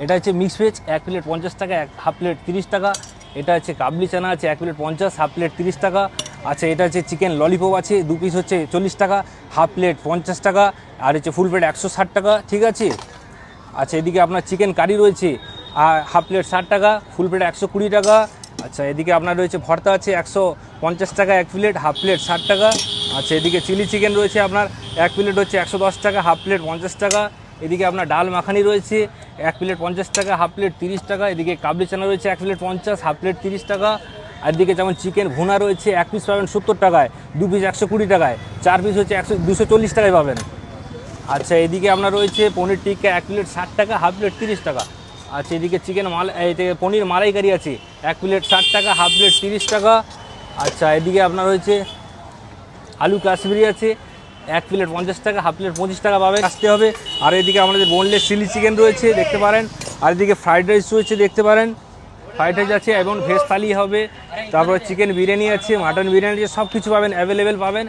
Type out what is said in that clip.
এটা হচ্ছে mix veg 1 plate 50 টাকা, হাফ প্লেট 30 টাকা। এটা হচ্ছে কাবলি চানা আছে 1 প্লেট 50, হাফ প্লেট 30 টাকা। আচ্ছা, এটা হচ্ছে চিকেন ললিপপ আছে 2 পিস হচ্ছে 40 টাকা, হাফ প্লেট 50 টাকা, আর হচ্ছে ফুল প্লেট 160 টাকা, ঠিক আছে। আচ্ছা, এদিকে আপনার চিকেন কারি রয়েছে আর হাফ প্লেট 60 টাকা, ফুল প্লেট 120 টাকা। আচ্ছা, এদিকে আপনার রয়েছে ভর্তা আছে 150 টাকা 1 প্লেট, হাফ প্লেট 60 টাকা। আচ্ছা, এদিকে চিলি চিকেন রয়েছে আপনার 1 প্লেট হচ্ছে 110 টাকা, হাফ প্লেট 50 টাকা। এদিকে আপনার ডাল মাখানি রয়েছে 1 প্লেট 50 টাকা, হাফ প্লেট 30 টাকা। এদিকে কাবলি চানা রয়েছে 1 প্লেট 50, হাফ প্লেট 30 টাকা। আর এদিকে যেমন চিকেন ভুনা রয়েছে 1 পিস পাবেন 70 টাকায়, 2 পিস 120 টাকায়, 4 পিস হচ্ছে 240 টাকায় পাবেন। আচ্ছা, এদিকে আপনার রয়েছে পনির টিক্কা 1 প্লেট 60 টাকা, হাফ প্লেট 30 টাকা। আচ্ছা, এদিকে পনির মালাইকারি আছে 1 প্লেট 60 টাকা, হাফ প্লেট 30 টাকা। আচ্ছা, এদিকে আপনার রয়েছে আলু কাশ্মীরি আছে 1 প্লেট 50 টাকা, হাফ প্লেট 25 টাকা পাবে, আসতে হবে। আর এদিকে আমাদের বোনলেস চিলি চিকেন রয়েছে দেখতে পারেন। আর এদিকে ফ্রাইড রাইস রয়েছে দেখতে পারেন, ফ্রাইড রাইস আছে এবং ভেজ থালি হবে। তারপরে চিকেন বিরিয়ানি আছে, মাটন বিরিয়ানি আছে, সব কিছু পাবেন, অ্যাভেলেবেল পাবেন।